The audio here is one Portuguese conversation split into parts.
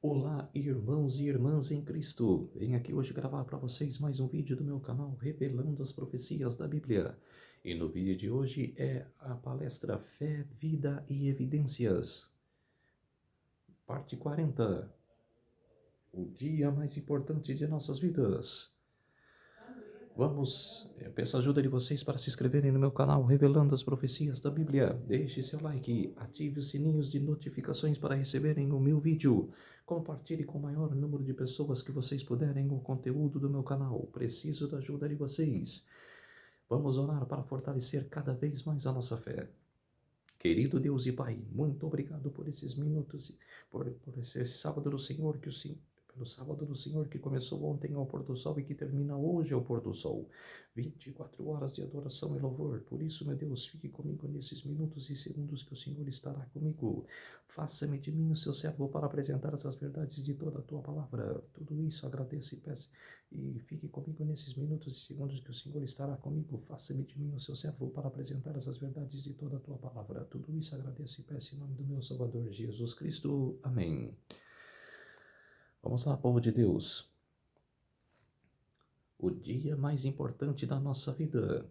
Olá, irmãos e irmãs em Cristo. Venho aqui hoje gravar para vocês mais um vídeo do meu canal revelando as profecias da Bíblia. E no vídeo de hoje é a palestra Fé, Vida e Evidências, parte 40. O dia mais importante de nossas vidas. Eu peço a ajuda de vocês para se inscreverem no meu canal Revelando as Profecias da Bíblia. Deixe seu like, ative os sininhos de notificações para receberem o meu vídeo. Compartilhe com o maior número de pessoas que vocês puderem o conteúdo do meu canal. Preciso da ajuda de vocês. Vamos orar para fortalecer cada vez mais a nossa fé. Querido Deus e Pai, muito obrigado por esses minutos, por esse sábado do Senhor, pelo sábado do Senhor que começou ontem ao pôr do sol e que termina hoje ao pôr do sol. 24 horas de adoração e louvor. Por isso, meu Deus, fique comigo nesses minutos e segundos que o Senhor estará comigo. Faça-me de mim o seu servo para apresentar essas verdades de toda a tua palavra. Tudo isso agradeço e peço. E fique comigo nesses minutos e segundos que o Senhor estará comigo. Faça-me de mim o seu servo para apresentar essas verdades de toda a tua palavra. Tudo isso agradeço e peço em nome do meu Salvador Jesus Cristo. Amém. Vamos lá, povo de Deus. O dia mais importante da nossa vida.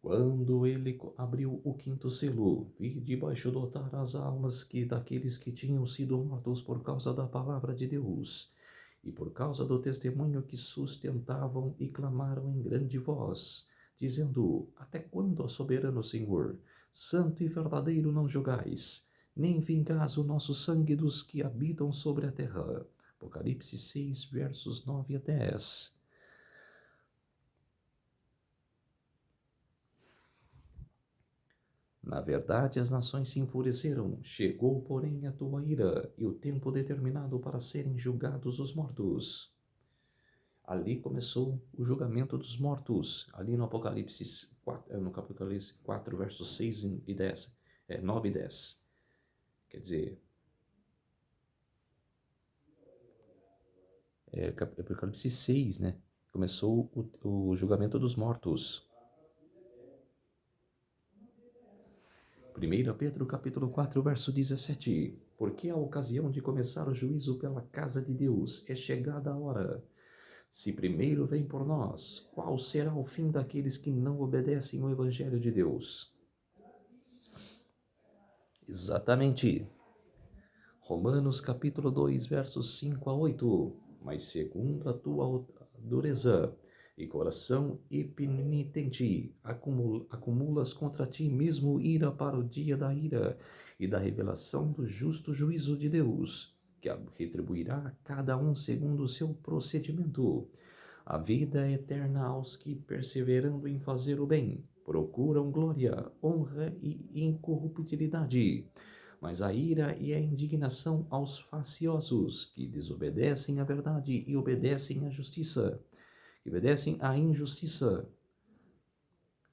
Quando ele abriu o quinto selo, vi debaixo do altar as almas daqueles que tinham sido mortos por causa da palavra de Deus e por causa do testemunho que sustentavam e clamaram em grande voz, dizendo: Até quando, ó soberano Senhor, santo e verdadeiro não julgais, nem vingais o nosso sangue dos que habitam sobre a terra? Apocalipse 6, versos 9 a 10. Na verdade, as nações se enfureceram. Chegou, porém, a tua ira e o tempo determinado para serem julgados os mortos. Ali começou o julgamento dos mortos. Ali no Apocalipse 4, no Apocalipse 4, versos 6 e 10, 9 e 10. Quer dizer, Apocalipse 6, né? Começou o julgamento dos mortos. 1 Pedro capítulo 4, verso 17. Porque a ocasião de começar o juízo pela casa de Deus é chegada a hora. Se primeiro vem por nós, qual será o fim daqueles que não obedecem ao Evangelho de Deus? Exatamente. Romanos capítulo 2, versos 5 a 8. Mas segundo a tua dureza e coração impenitente, acumulas contra ti mesmo ira para o dia da ira e da revelação do justo juízo de Deus, que retribuirá a cada um segundo o seu procedimento. A vida é eterna aos que, perseverando em fazer o bem, procuram glória, honra e incorruptibilidade. Mas a ira e a indignação aos faciosos, que desobedecem à verdade e obedecem à justiça, que obedecem à injustiça.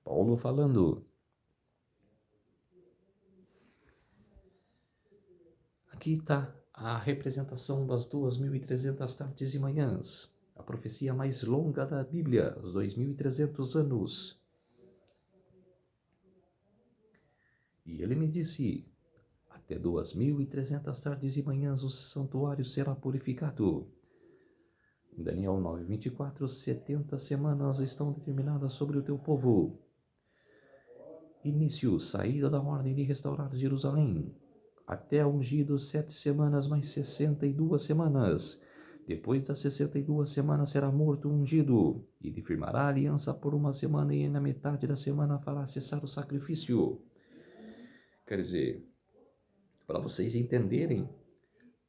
Paulo falando. Aqui está a representação das 2.300 tardes e manhãs, a profecia mais longa da Bíblia, os 2.300 anos. E ele me disse: até 2.300 tardes e manhãs o santuário será purificado. Em Daniel 9:24, 70 semanas estão determinadas sobre o teu povo. Início, saída da ordem de restaurar Jerusalém. Até ungido 7 semanas mais 62 semanas. Depois das 62 semanas será morto o ungido. E firmará aliança por 1 semana e na metade da semana fará cessar o sacrifício. Quer dizer, para vocês entenderem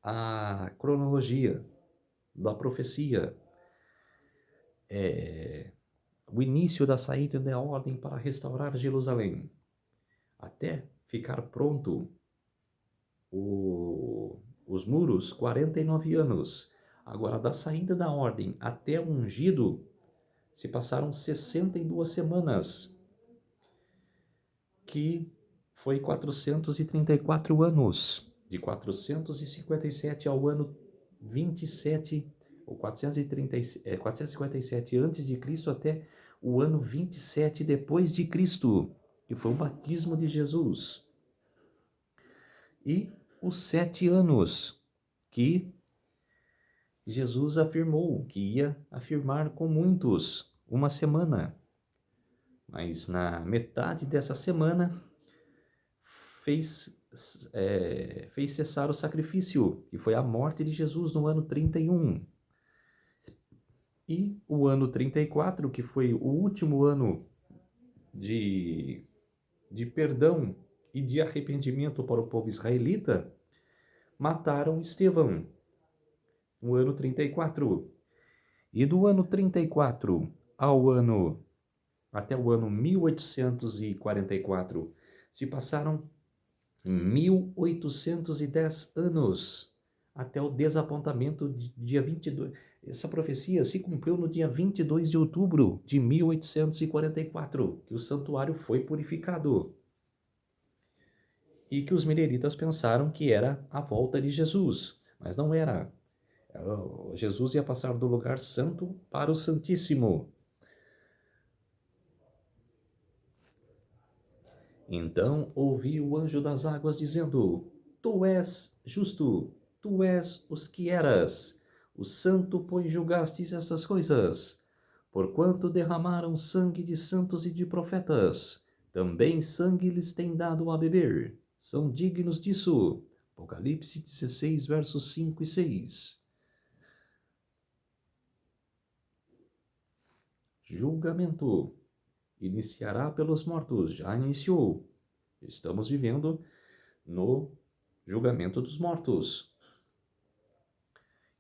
a cronologia da profecia, o início da saída da ordem para restaurar Jerusalém, até ficar pronto os muros, 49 anos. Agora, da saída da ordem até o ungido, se passaram 62 semanas, que foi 434 anos. De 457 ao ano 27, ou 457 antes de Cristo até o ano 27 depois de Cristo, que foi o batismo de Jesus. E os 7 anos que Jesus afirmou que ia afirmar com muitos, uma semana. Mas na metade dessa semana fez, fez cessar o sacrifício, que foi a morte de Jesus no ano 31. E o ano 34, que foi o último ano de, de perdão e de arrependimento para o povo israelita, mataram Estevão, no ano 34. E do ano 34 ao ano até o ano 1844, se passaram 1810 anos, até o desapontamento de dia 22. Essa profecia se cumpriu no dia 22 de outubro de 1844, que o santuário foi purificado. E que os mileritas pensaram que era a volta de Jesus, mas não era. Jesus ia passar do lugar santo para o Santíssimo. Então ouvi o anjo das águas dizendo: Tu és justo, tu és os que eras, o santo, pois julgastes estas coisas. Porquanto derramaram sangue de santos e de profetas, também sangue lhes tem dado a beber. São dignos disso. Apocalipse 16, versos 5 e 6. Julgamento. Iniciará pelos mortos. Já iniciou. Estamos vivendo no julgamento dos mortos.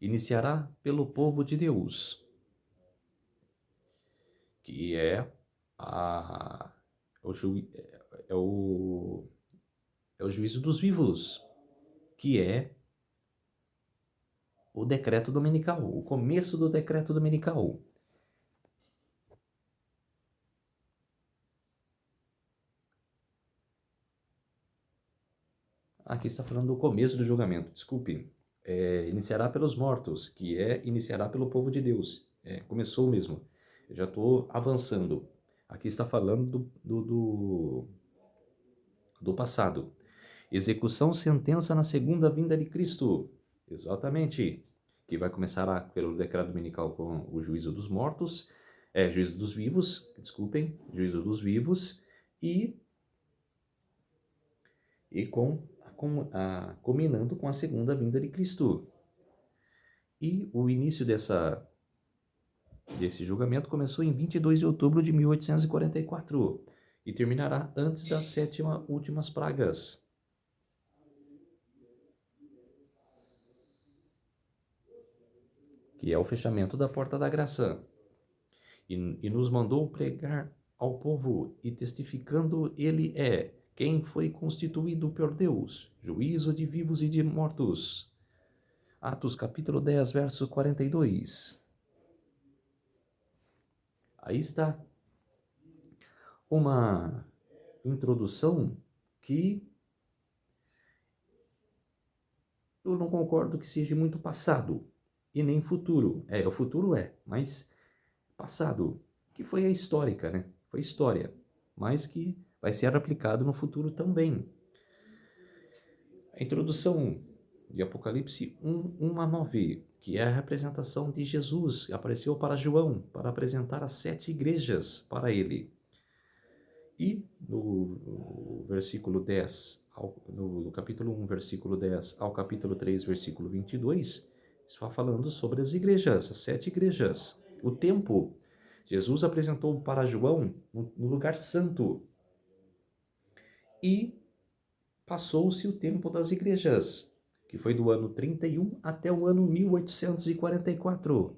Iniciará pelo povo de Deus, que é é o, é o juízo dos vivos, que é o decreto dominical, o começo do decreto dominical. Aqui está falando do começo do julgamento, desculpe. Iniciará pelos mortos, que iniciará pelo povo de Deus. Começou mesmo. Eu já estou avançando. Aqui está falando do passado. Execução, sentença na segunda vinda de Cristo. Exatamente. Que vai começar pelo decreto dominical com o juízo dos mortos, juízo dos vivos, desculpem, juízo dos vivos, e combinando com a segunda vinda de Cristo. E o início desse julgamento começou em 22 de outubro de 1844 e terminará antes das 7ª últimas pragas. Que é o fechamento da porta da graça. E nos mandou pregar ao povo, e testificando ele quem foi constituído por Deus, juízo de vivos e de mortos. Atos capítulo 10, verso 42. Aí está uma introdução que eu não concordo que seja muito passado e nem futuro. O futuro mas passado, que foi a histórica, né? Foi história, mas que vai ser aplicado no futuro também. A introdução de Apocalipse 1 a 9, que é a representação de Jesus, apareceu para João, para apresentar as 7 igrejas para ele. E no versículo 10, no capítulo 1, versículo 10 ao capítulo 3, versículo 22, está falando sobre as igrejas, as 7 igrejas. O tempo, Jesus apresentou para João no lugar santo. E passou-se o tempo das igrejas, que foi do ano 31 até o ano 1844.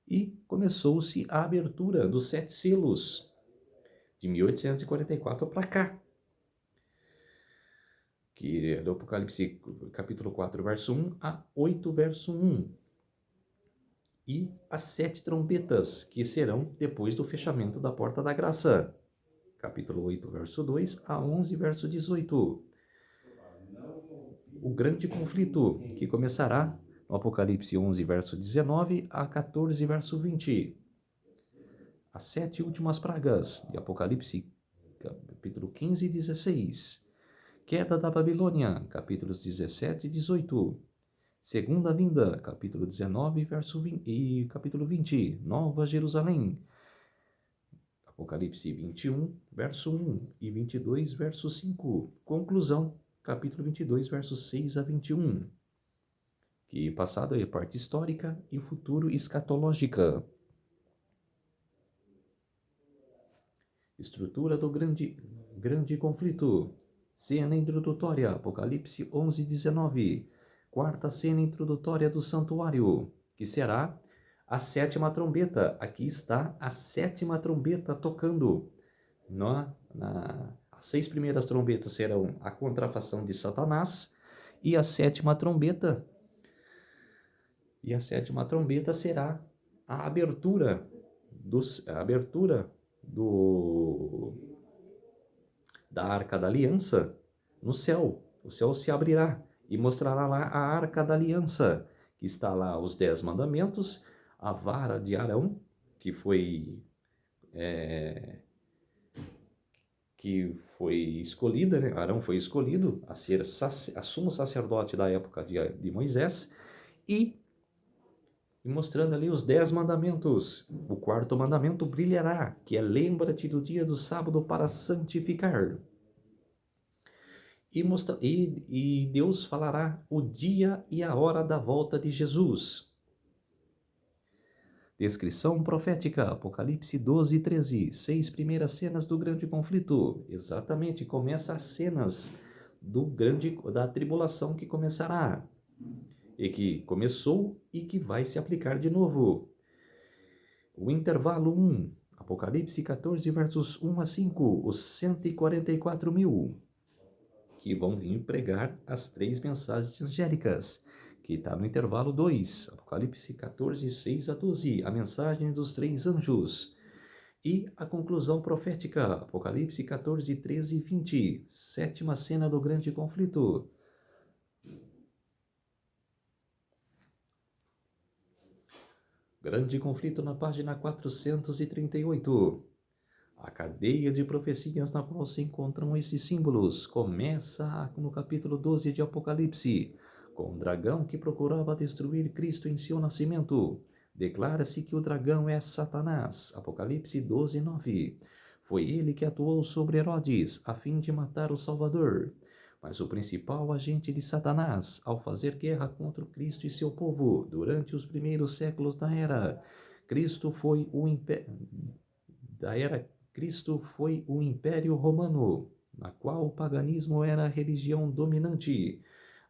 E começou-se a abertura dos 7 selos, de 1844 para cá, que é do Apocalipse capítulo 4, verso 1 a 8, verso 1. E as 7 trombetas, que serão depois do fechamento da porta da graça, capítulo 8, verso 2 a 11, verso 18. O grande conflito, que começará no Apocalipse 11, verso 19 a 14, verso 20. As 7 últimas pragas, de Apocalipse capítulo 15 e 16, Queda da Babilônia, capítulos 17 e 18. Segunda vinda, capítulo 19, verso 20, e capítulo 20. Nova Jerusalém. Apocalipse 21, verso 1 e 22, verso 5. Conclusão, capítulo 22, versos 6 a 21. Que passado é parte histórica e futuro escatológica. Estrutura do grande conflito. Cena introdutória, Apocalipse 11, 19. Quarta cena introdutória do santuário, que será a sétima trombeta. Aqui está a sétima trombeta tocando. As 6 primeiras trombetas serão a contrafação de Satanás e a sétima trombeta. E a sétima trombeta será a abertura da Arca da Aliança no céu. O céu se abrirá e mostrará lá a Arca da Aliança, que está lá os 10 mandamentos, a vara de Arão, que foi escolhida, né? Arão foi escolhido a ser a sumo sacerdote da época de Moisés, e mostrando ali os 10 mandamentos. O quarto mandamento brilhará, que é: lembra-te do dia do sábado para santificar. E Deus falará o dia e a hora da volta de Jesus. Descrição profética, Apocalipse 12, 13. 6 primeiras cenas do grande conflito. Exatamente, começa as cenas da tribulação que começará. E que começou e que vai se aplicar de novo. O intervalo 1, Apocalipse 14, versos 1 a 5, os 144 mil, que vão vir pregar as 3 mensagens angélicas, que está no intervalo 2, Apocalipse 14, 6 a 12, a mensagem dos 3 anjos. E a conclusão profética, Apocalipse 14, 13 e 20, sétima cena do grande conflito. Grande conflito na página 438. A cadeia de profecias na qual se encontram esses símbolos começa no capítulo 12 de Apocalipse, com o dragão que procurava destruir Cristo em seu nascimento. Declara-se que o dragão é Satanás, Apocalipse 12, 9. Foi ele que atuou sobre Herodes, a fim de matar o Salvador. Mas o principal agente de Satanás, ao fazer guerra contra Cristo e seu povo durante os primeiros séculos da era, Cristo foi o Império Romano, na qual o paganismo era a religião dominante.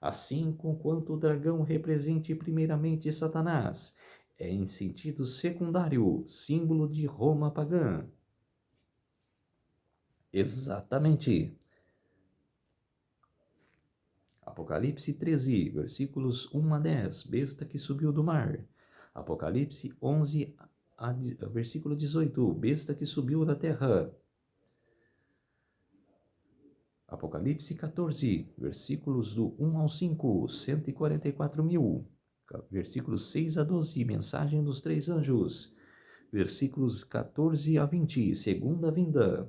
Assim, conquanto o dragão represente primeiramente Satanás, é em sentido secundário símbolo de Roma pagã. Exatamente. Apocalipse 13, versículos 1 a 10, besta que subiu do mar. Apocalipse 11, versículo 18, besta que subiu da terra. Apocalipse 14, versículos do 1 ao 5, 144 mil. Versículos 6 a 12, mensagem dos 3 anjos. Versículos 14 a 20, segunda vinda.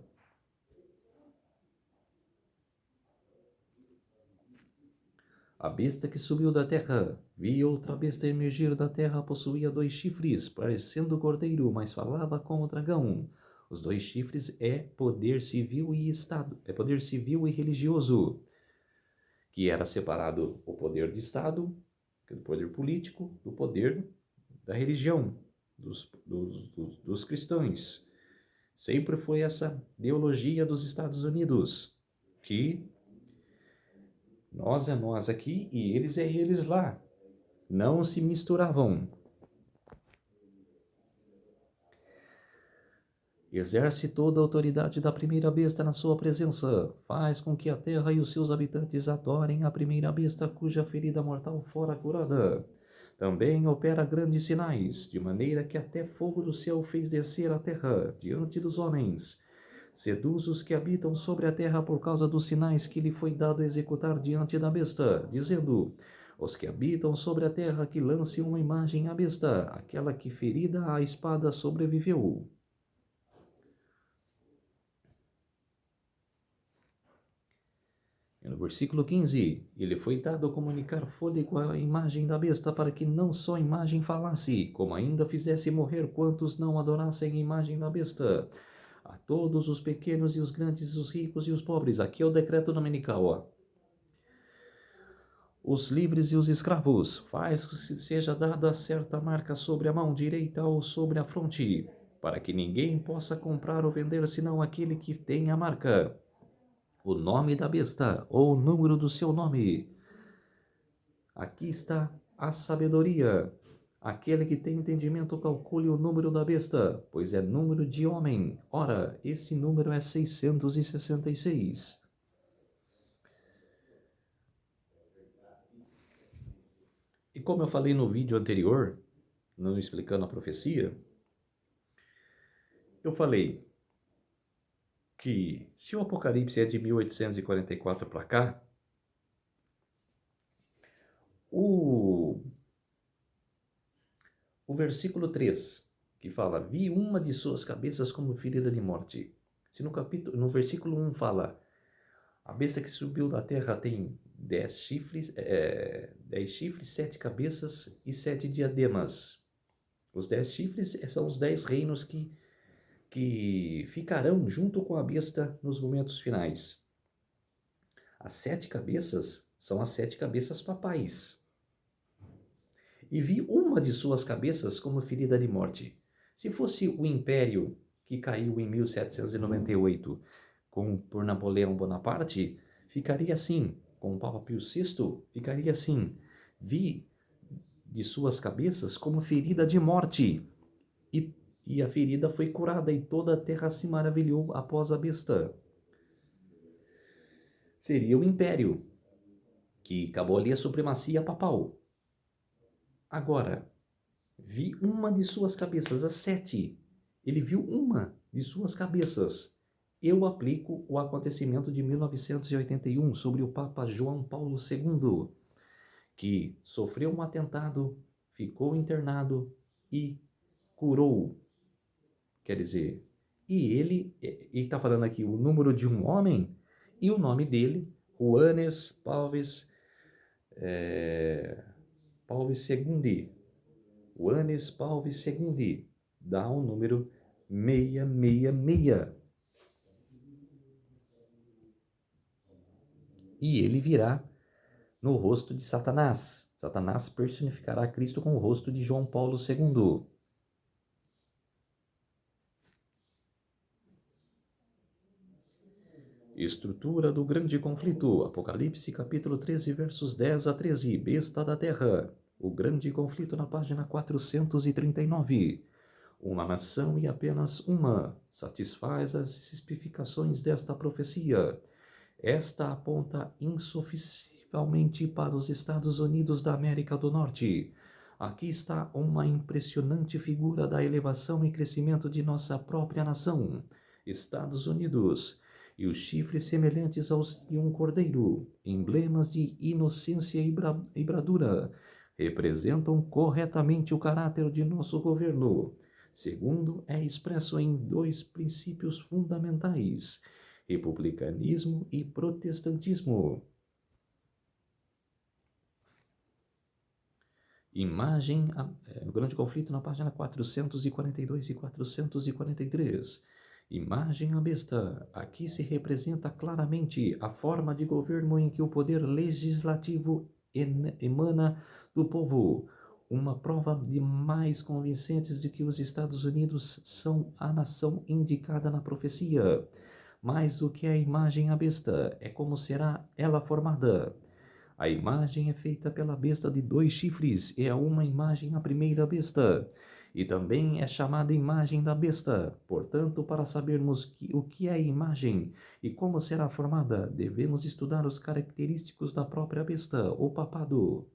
A besta que subiu da terra. Vi outra besta emergir da terra, possuía 2 chifres, parecendo cordeiro, mas falava como dragão. Os 2 chifres é poder civil e Estado, é poder civil e religioso, que era separado o poder de Estado, do poder político, do poder da religião, dos cristãos. Sempre foi essa ideologia dos Estados Unidos, que nós é nós aqui e eles é eles lá. Não se misturavam. Exerce toda a autoridade da primeira besta na sua presença. Faz com que a terra e os seus habitantes adorem a primeira besta cuja ferida mortal fora curada. Também opera grandes sinais, de maneira que até fogo do céu fez descer a terra diante dos homens. Seduz os que habitam sobre a terra por causa dos sinais que lhe foi dado executar diante da besta, dizendo: os que habitam sobre a terra que lancem uma imagem à besta, aquela que ferida à espada sobreviveu. versículo 15, ele foi dado comunicar fôlego à imagem da besta para que não só a imagem falasse, como ainda fizesse morrer quantos não adorassem a imagem da besta. A todos os pequenos e os grandes, os ricos e os pobres. Aqui é o decreto dominical, ó. Os livres e os escravos, faz que seja dada certa marca sobre a mão direita ou sobre a fronte, para que ninguém possa comprar ou vender senão aquele que tem a marca, o nome da besta ou o número do seu nome. Aqui está a sabedoria. Aquele que tem entendimento calcule o número da besta, pois é número de homem. Ora, esse número é 666. E como eu falei no vídeo anterior, não explicando a profecia, eu falei que se o Apocalipse é de 1844 para cá, o versículo 3, que fala, vi uma de suas cabeças como ferida de morte. Se no versículo 1 fala, a besta que subiu da terra tem 10 chifres, 7 cabeças e 7 diademas. Os 10 chifres são os 10 reinos que ficarão junto com a besta nos momentos finais. As 7 cabeças são as 7 cabeças papais. E vi uma de suas cabeças como ferida de morte. Se fosse o império que caiu em 1798 por Napoleão Bonaparte, ficaria assim. Com o Papa Pio VI, ficaria assim. Vi de suas cabeças como ferida de morte. E a ferida foi curada e toda a terra se maravilhou após a besta. Seria o império, que acabou ali a supremacia papal. Agora, vi uma de suas cabeças, as 7. Ele viu uma de suas cabeças. Eu aplico o acontecimento de 1981 sobre o Papa João Paulo II, que sofreu um atentado, ficou internado e curou. Quer dizer, e ele está falando aqui o número de um homem e o nome dele, Johannes Pauvis II. Johannes Pauvis II dá o número 666. E ele virá no rosto de Satanás. Satanás personificará Cristo com o rosto de João Paulo II. Estrutura do grande conflito. Apocalipse capítulo 13, versos 10 a 13. Besta da terra. O grande conflito na página 439. Uma nação e apenas uma satisfaz as especificações desta profecia. Esta aponta insuficivelmente para os Estados Unidos da América do Norte. Aqui está uma impressionante figura da elevação e crescimento de nossa própria nação, Estados Unidos, e os chifres semelhantes aos de um cordeiro, emblemas de inocência e bravura, representam corretamente o caráter de nosso governo, segundo é expresso em 2 princípios fundamentais: republicanismo e protestantismo. Imagem no grande conflito na página 442 e 443. Imagem à besta. Aqui se representa claramente a forma de governo em que o poder legislativo emana do povo. Uma prova de mais convincentes de que os Estados Unidos são a nação indicada na profecia. Mais do que a imagem à besta, é como será ela formada. A imagem é feita pela besta de 2 chifres, e é uma imagem à primeira besta, e também é chamada imagem da besta. Portanto, para sabermos o que é a imagem e como será formada, devemos estudar os característicos da própria besta, ou papado.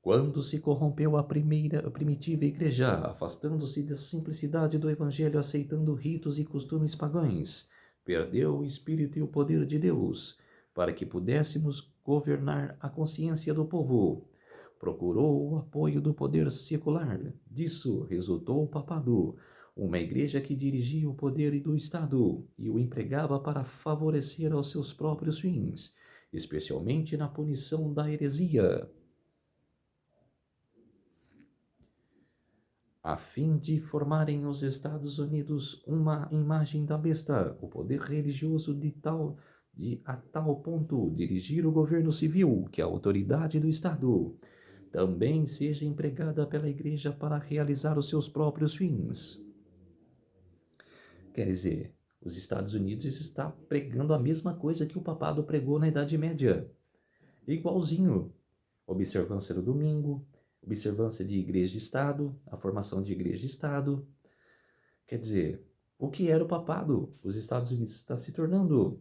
Quando se corrompeu a primitiva igreja, afastando-se da simplicidade do evangelho, aceitando ritos e costumes pagãos, perdeu o espírito e o poder de Deus, para que pudéssemos governar a consciência do povo. Procurou o apoio do poder secular. Disso resultou o papado, Uma igreja que dirigia o poder do Estado e o empregava para favorecer aos seus próprios fins, especialmente na punição da heresia. A fim de formarem os Estados Unidos uma imagem da besta, o poder religioso a tal ponto dirigir o governo civil, que a autoridade do Estado também seja empregada pela Igreja para realizar os seus próprios fins. Quer dizer, os Estados Unidos está pregando a mesma coisa que o papado pregou na Idade Média. Igualzinho. Observância do domingo, observância de igreja de Estado, a formação de igreja de Estado. Quer dizer, o que era o papado? Os Estados Unidos está se tornando.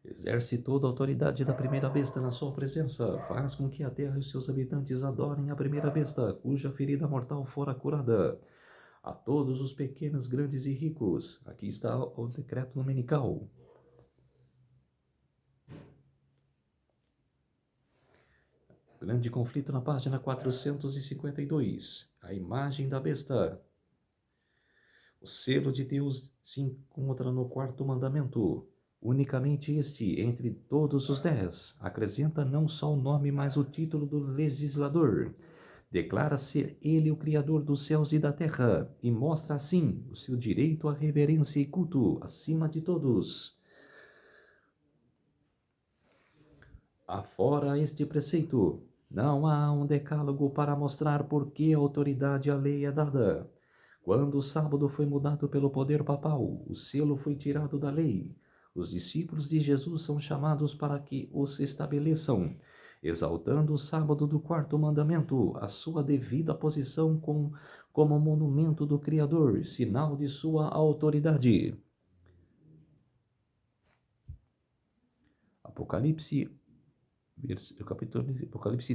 Exerce toda a autoridade da primeira besta na sua presença. Faz com que a terra e os seus habitantes adorem a primeira besta, cuja ferida mortal fora curada. A todos os pequenos, grandes e ricos. Aqui está o decreto dominical. Grande conflito na página 452. A imagem da besta. O selo de Deus se encontra no quarto mandamento. Unicamente este, entre todos os 10, acrescenta não só o nome, mas o título do legislador. Declara ser ele o Criador dos céus e da terra, e mostra assim o seu direito à reverência e culto acima de todos. Afora este preceito, não há um decálogo para mostrar por que autoridade a lei é dada. Quando o sábado foi mudado pelo poder papal, o selo foi tirado da lei. Os discípulos de Jesus são chamados para que os estabeleçam, exaltando o sábado do quarto mandamento, a sua devida posição como monumento do Criador, sinal de sua autoridade. Apocalipse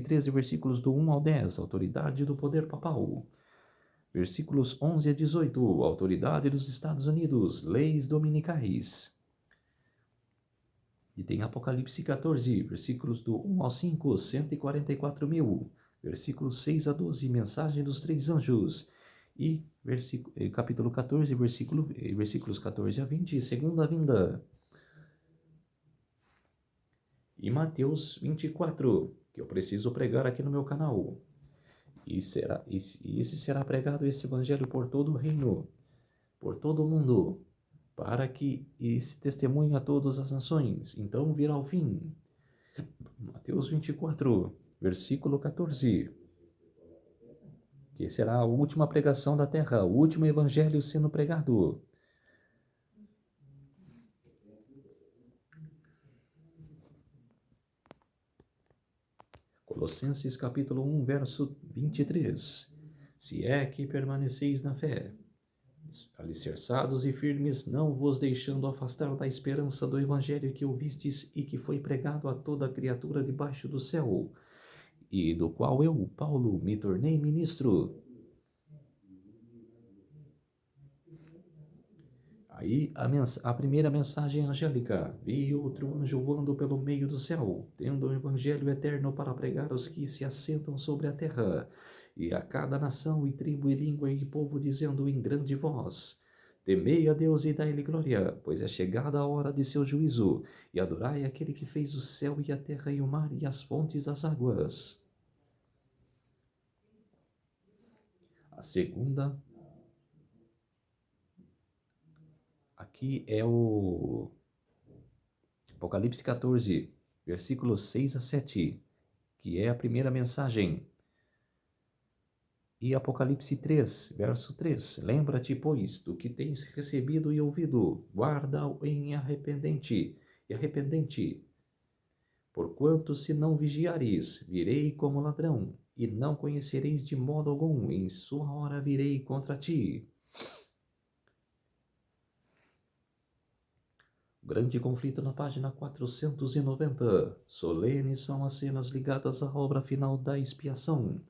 13, versículos do 1 ao 10, autoridade do poder papal. Versículos 11 a 18, autoridade dos Estados Unidos, leis dominicais. E tem Apocalipse 14, versículos do 1 ao 5, 144 mil. Versículos 6 a 12, mensagem dos 3 anjos. E capítulo 14, versículos 14 a 20, segunda vinda. E Mateus 24, que eu preciso pregar aqui no meu canal. E esse será pregado este evangelho por todo o reino, por todo o mundo, para que esse testemunhe a todas as nações. Então virá o fim. Mateus 24, versículo 14. Que será a última pregação da terra, o último evangelho sendo pregado. Colossenses capítulo 1, verso 23. Se é que permaneceis na fé, alicerçados e firmes, não vos deixando afastar da esperança do evangelho que ouvistes e que foi pregado a toda criatura debaixo do céu, e do qual eu, Paulo, me tornei ministro. Aí a primeira mensagem angélica: vi outro anjo voando pelo meio do céu, tendo um evangelho eterno para pregar aos que se assentam sobre a terra, e a cada nação e tribo e língua e povo, dizendo em grande voz: temei a Deus e dai-lhe glória, pois é chegada a hora de seu juízo, e adorai aquele que fez o céu e a terra e o mar e as fontes das águas. A segunda, aqui é o Apocalipse 14, versículos 6 a 7, que é a primeira mensagem. E Apocalipse 3, verso 3, lembra-te, pois, do que tens recebido e ouvido, guarda-o em arrependente, porquanto se não vigiares, virei como ladrão, e não conhecereis de modo algum, em sua hora virei contra ti. Grande conflito na página 490. Solenes são as cenas ligadas à obra final da expiação.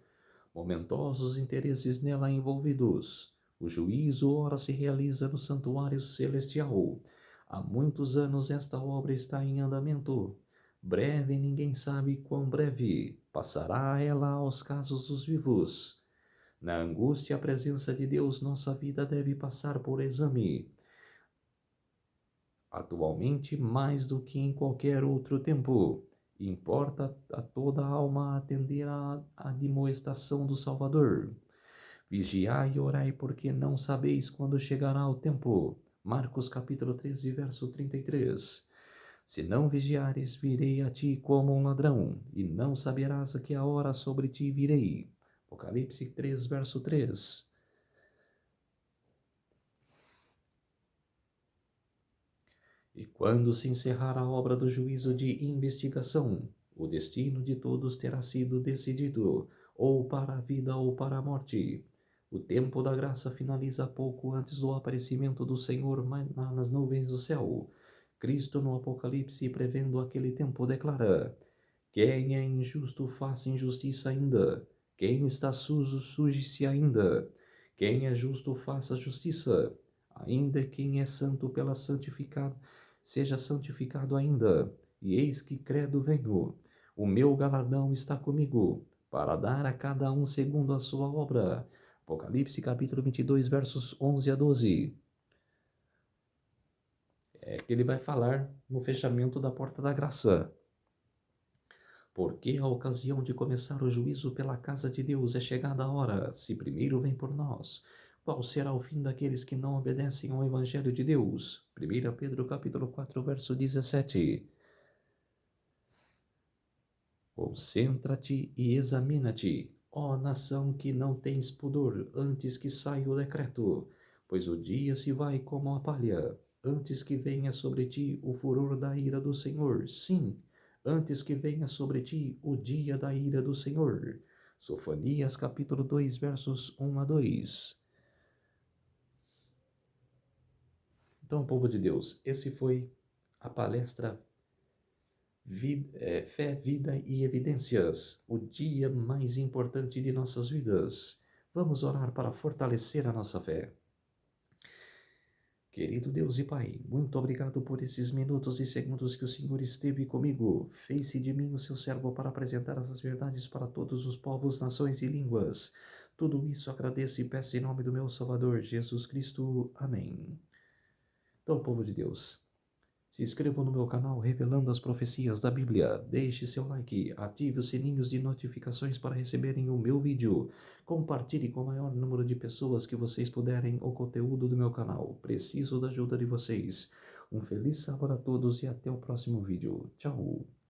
momentosos interesses nela envolvidos. O juízo ora se realiza no santuário celestial. Há muitos anos esta obra está em andamento. Breve, ninguém sabe quão breve, passará ela aos casos dos vivos. Na angústia, a presença de Deus, nossa vida deve passar por exame. Atualmente, mais do que em qualquer outro tempo, importa a toda alma atender à admoestação do Salvador. Vigiai e orai, porque não sabeis quando chegará o tempo. Marcos capítulo 13, verso 33. Se não vigiares, virei a ti como um ladrão, e não saberás a que a hora sobre ti virei. Apocalipse 3, verso 3. E quando se encerrar a obra do juízo de investigação, o destino de todos terá sido decidido, ou para a vida ou para a morte. O tempo da graça finaliza pouco antes do aparecimento do Senhor nas nuvens do céu. Cristo, no Apocalipse, prevendo aquele tempo, declara: quem é injusto, faça injustiça ainda. Quem está sujo, suje-se ainda. Quem é justo, faça justiça. Ainda quem é santo pela santificado, seja santificado ainda. E eis que credo venho. O meu galardão está comigo, para dar a cada um segundo a sua obra. Apocalipse capítulo 22, versos 11 a 12. É que ele vai falar no fechamento da porta da graça. Porque a ocasião de começar o juízo pela casa de Deus é chegada a hora, se primeiro vem por nós. Qual será o fim daqueles que não obedecem ao Evangelho de Deus? 1 Pedro capítulo 4, verso 17. Concentra-te e examina-te, ó nação que não tens pudor, antes que saia o decreto, pois o dia se vai como a palha, antes que venha sobre ti o furor da ira do Senhor. Sim, antes que venha sobre ti o dia da ira do Senhor. Sofonias capítulo 2, versos 1 a 2. Então, povo de Deus, esse foi a palestra Fé, Vida e Evidências, o dia mais importante de nossas vidas. Vamos orar para fortalecer a nossa fé. Querido Deus e Pai, muito obrigado por esses minutos e segundos que o Senhor esteve comigo. Fez-se de mim o seu servo para apresentar essas verdades para todos os povos, nações e línguas. Tudo isso agradeço e peço em nome do meu Salvador, Jesus Cristo. Amém. Então, povo de Deus, se inscreva no meu canal Revelando as Profecias da Bíblia, deixe seu like, ative os sininhos de notificações para receberem o meu vídeo, compartilhe com o maior número de pessoas que vocês puderem o conteúdo do meu canal. Preciso da ajuda de vocês. Um feliz sábado a todos e até o próximo vídeo. Tchau!